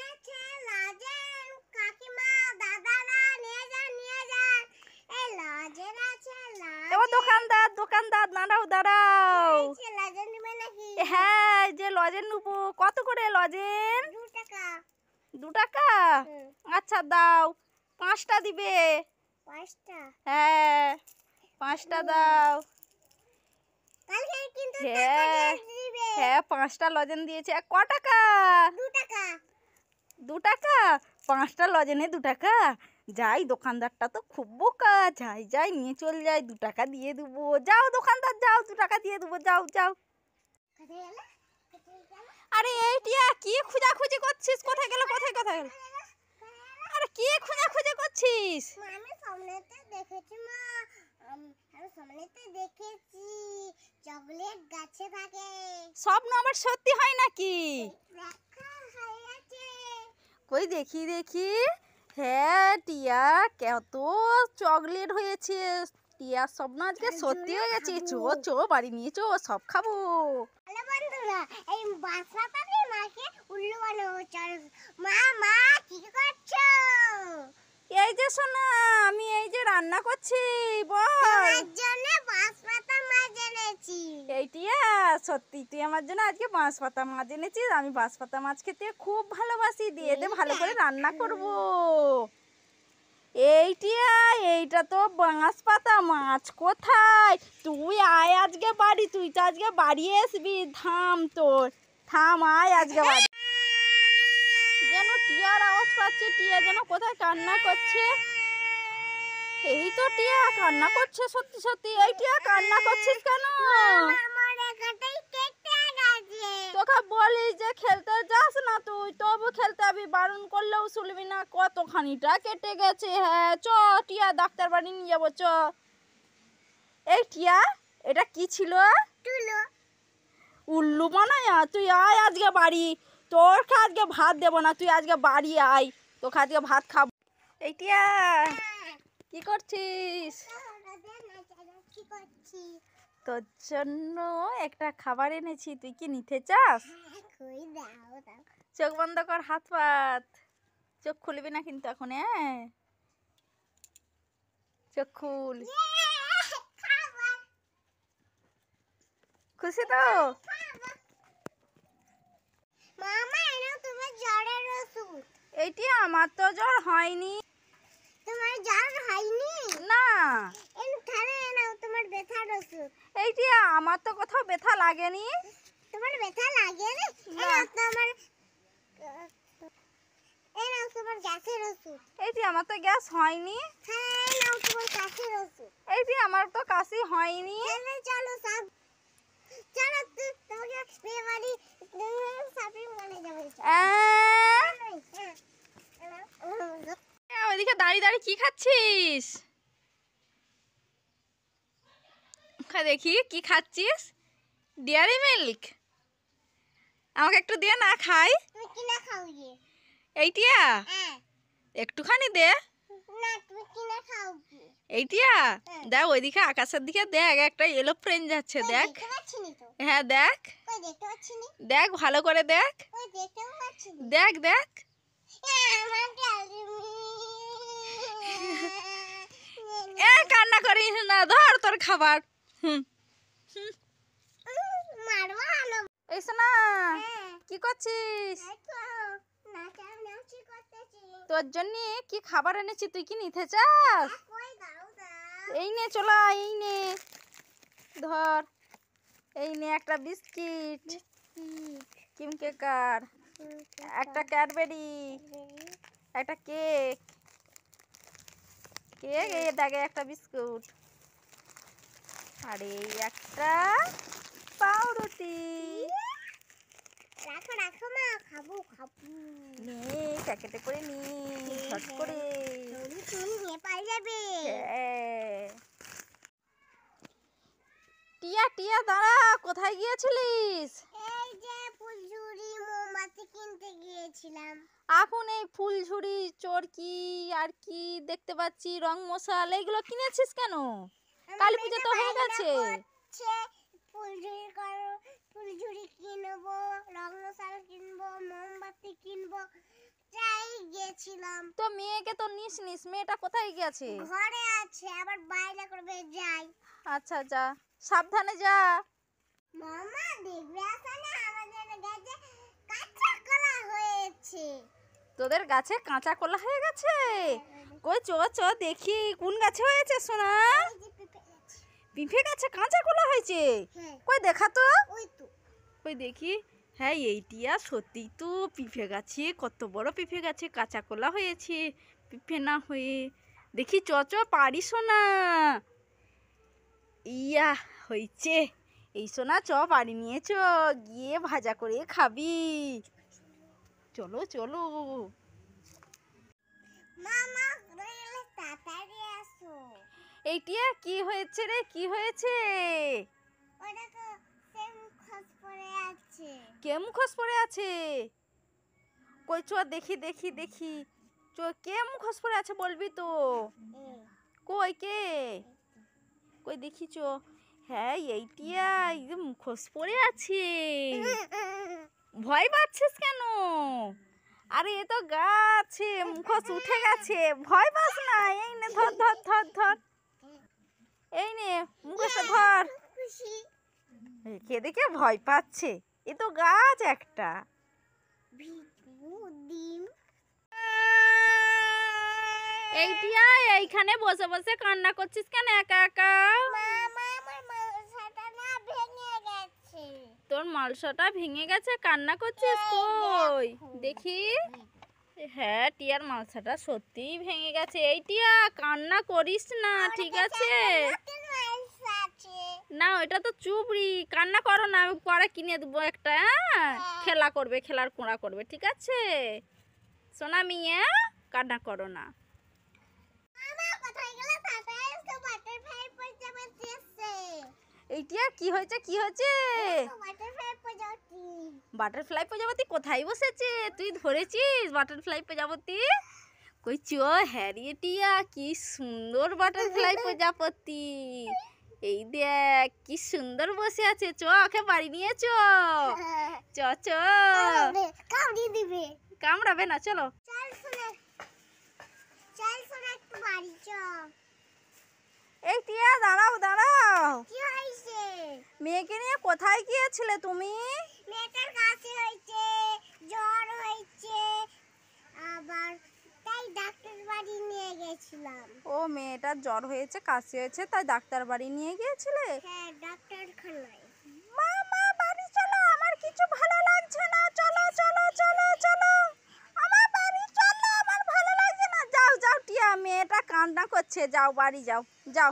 লজেন আছে, লজেন কাকিমা দাদারা নিয়ে যান। এই লজেন আছে, লজেন। ও দোকানদার দাঁড়াও। লজেন নেবে নাকি? হ্যাঁ, যে লজেন নেবো। কত করে লজেন? 2 টাকা। 2 টাকা? আচ্ছা দাও, 5টা দিবে। 5টা? হ্যাঁ, 5টা দাও। কালকে কিন্তু হ্যাঁ টাকা দিয়ে দিবে। হ্যাঁ, 5টা লজেন দিয়েছে। ক টাকা? 2 টাকা। 2 টাকা? 5টা লজেনে 2 টাকা? যাই, দোকানদারটা তো খুব বোকা। যাই নিয়ে চল যাই, 2 টাকা দিয়ে দেবো। যাও দোকানদার, যাও, 2 টাকা দিয়ে দেবো, যাও। কোথায় গেল? আরে এই টিয়া, কি খোঁজাখুঁজি করছিস? কোথায় গেল? আরে কি খোঁজাখুঁজি করছিস? আমি সামনেতে দেখেছি মা। আমি সামনেতে দেখেছি চকলেট গাছে থাকে। স্বপ্ন আবার সত্যি হয় নাকি? দেখা হয়েছে। কই দেখি। হ্যাঁ টিয়া, কত চকলেট হয়েছে। টিয়ার স্বপ্ন আজকে সত্যি হয়ে গেছে। চো বাড়ি নিয়ে চো, সব খাবো। হ্যালো বন্ধুরা, এই বাসাটা দিয়ে মাকে উল্লু বানাবো। মা কি করছো? এই যে সোনা, আমি এই যে রান্না করছি। বল। তোমার জন্য বাঁশপাতা মাছ এনেছি। এই টিয়া, সত্যি তুই আমার জন্য আজকে বাঁশপাতা মাছ এনেছিস? আমি বাঁশপাতা মাছ খেতে খুব ভালোবাসি। দিয়ে দে, ভালো করে রান্না করবো। এইটা তো বাঁশপাতা মাছ। কোথায়? তুই আয় আজকে বাড়ি। তুই তো আজকে বাড়ি আসবি। থাম, আয় আজকে বাড়ি। যেন টিয়ার আওয়াজ পাচ্ছি। টিয়া যেন কোথায় কান্না করছে। এই তো টিয়া কান্না করছে, সত্যি। এই টিয়া, কান্না করছিস কেন? তোকে বলি যে খেলতে যাস না, তুই তবু খেলতে যাবি। বারণ করলেও শুনবি না। কতখানিটা কেটে গেছে। হ্যাঁ চ টিয়া, ডাক্তার বাড়ি নিয়ে যাবো, চ। এই টিয়া, এটা কি ছিল? উল্লু বানায়। তুই আয় আজকে বাড়ি। তোরকে আজকে ভাত দেবো না। তুই আজকে বাড়ি আয়, তোকে আজকে ভাত খাবো। এই টিয়া, কি করছিস? তোর জন্য একটা খাবার এনেছি, তুই কি নিতে চাস? চোখ বন্ধ কর, হাত পাত। চোখ খুলবি না কিন্তু এখন। হ্যাঁ, চোখ খুল। খুশি তো? এইটি আমার তো জ্বর হয়নি। তোমার জ্বর হয়নি? না। তোমার ব্যথার ওষুধ। এইটি আমার তো কোথাও ব্যথা লাগেনি। তোমার ব্যথা লাগেনি? তোমার গ্যাসের ওষুধ। এইটি আমার তো গ্যাস হয়নি। হ্যাঁ, নাও তোমার কাশির ওষুধ। এইটি আমার তো কাশি হয়নি। চলো তোমাকে বিয়ে বাড়ি শপিং মলে যাবো। ওইদিকে দাঁড়িয়ে কি খাচ্ছিস? দেখি কি খাচ্ছিস। Dairy milk? আমাকে একটু দে না, খাই। তুমি কিনা খাও গিয়ে। এইটিয়া, একটুখানি দে না, তুমি কিনা খাও কি। এইটিয়া, দেখ ওইদিকে আকাশের দিকে দেখ, একটা এরোপ্লেন যাচ্ছে। দেখ। হ্যাঁ দেখ, দেখ ভালো করে দেখ। দেখ। কান্না করিস না, ধর তোর খাবার। এই শোনা, কি করছিস? তোর জন্য কি খাবার এনেছি, তুই কি নিতে চাস? এই নে, চলা, এই নে, ধর। এই নে একটা বিস্কিট, কিমকেকার, একটা ক্যাডবেরি, একটা কেক। এই দেখে একটা বিস্কুট, আর এই একটা পাউরুটি। রাখো মা, খাবো। নে, প্যাকেটে করে নি, ঝট করে। নিয়ে পাই যাবে। টিয়া দাঁড়া, কোথায় গিয়েছিলিস? এই যে ফুলঝুরি মোমবাতি কিনতে গিয়েছিলাম। এখন এই ফুলঝুরি, চরকি আর কি দেখতে পাচ্ছি, রং মশাল, এগুলো কিনেছিস কেন? কালী পূজা তো হয়ে গেছে। ফুলঝুরি কিনবো, রং মশাল কিনবো, মোমবাতি কিনবো, তাই গেছিলাম। তো মেয়েকে তো নিস নিস, মেয়েটা কোথায় গেছে? ঘরে আছে, আবার বাইরে করবে যাই। আচ্ছা যা, সাবধানে যা। মামা দেখবে আসলে আমাদের গাছে কাঁচা কলা হয়েছে। তোদের গাছে কাঁচা কলা হয়ে গেছে? কই চ চ দেখি কোন গাছে হয়েছে সোনা? এই যে পেঁপে গাছ। পিঁপে গাছে কাঁচা কলা হয়েছে? হ্যাঁ, কই দেখা তো, ওই তো। কই দেখি। হ্যাঁ এইটিয়া সত্যি তো, পিঁপে গাছে কত বড় পিঁপে গাছে কাঁচা কলা হয়েছে, পিঁপে না হয়ে। দেখি চ চ পারি সোনা। ইয়া হয়েছে। এই সোনা চ বাড়ি নিয়ে চ, গিয়ে ভাজা করে খাবি। চলো চলো। মামা ঘরে গেলে তাড়াতাড়ি আসো। এইটিয়া কি হয়েছে রে, কি হয়েছে? ওটা তো সেম খোঁজ পড়ে আছে। কে মুখোশ পরে আছে? কই চ দেখি দেখি দেখি। চ কে মুখোশ পরে আছে বলবি তো। এই, কই কে? কই দেখি চ। হ্যাঁ এইটিয়া একদম মুখোশ পরে আছে। ভয় পাচ্ছিস কেন? আরে এ তো গাছে মুখোশ উঠে গেছে, ভয় পাস না। এই নে ধর ধর ধর ধর, এই নে মুখোশটা ধর। খুশি। কে দেখে ভয় পাচ্ছে, এ তো গাছ একটা। ভিটু ডিম। এইটিয়া এইখানে বসে বসে কান্না করছিস কেন একা একা? মামা আমার মাথাটা না ভেঙে গেছে। তোর মালসাটা ভেঙে গেছে, কান্না করছিস? এই কই দেখো। দেখি। হ্যাঁ টিয়ার মালসাটা সত্যিই ভেঙে গেছে। এই টিয়া কান্না করিস না, ঠিক আছে? নতুন মাছ আছে। না ওইটা তো চুবড়ি, কান্না করো না, আমি পরে কিনে দেবো একটা। হ্যাঁ খেলা করবে, খেলার কোড়া করবে, ঠিক আছে সোনা মিয়া? কান্না করো না। মামা কোথায় গেলে তাড়াতাড়ি এসো, বাটারফ্লাই প্রজাপতি এসেছে। এইটিয়া কি হয়েছে, কি হয়েছে? বাটারফ্লাই প্রজাপতি। বাটারফ্লাই প্রজাপতি কোথায় বসেছে? তুই ধরেছিস বাটারফ্লাই প্রজাপতি? কই চ। হ্যারি টিয়া কি সুন্দর বাটারফ্লাই প্রজাপতি। এই দেখ কি সুন্দর বসে আছে। চ ওকে বাড়ি নিয়ে চ। চ চ। কামড়ি দিবে। কামড়াবে না, চলো। চল শোনা, চল শোনা একটু বাড়ি চ। এই টিয়া দাঁড়াও দাঁড়াও। কি হয়েছে? মেয়েকে নিয়ে কোথায় গিয়েছিলে তুমি? মেয়েটার কাশি হয়েছে, জ্বর হয়েছে, আবার তাই ডাক্তার বাড়ি নিয়ে গেছিলাম। ও মেয়েটার জ্বর হয়েছে, কাশি হয়েছে, তাই ডাক্তার বাড়ি নিয়ে গিয়েছিলে? হ্যাঁ, ডাক্তারখানায়। মামা বাড়ি চলো, আমার কিছু ভালো লাগছে না। চলো চলো চলো চলো, আমার বাড়ি চলো, আমার ভালো লাগছে না। যাও যাও টিয়া, মেয়েটা কান্না করছে, যাও বাড়ি যাও যাও।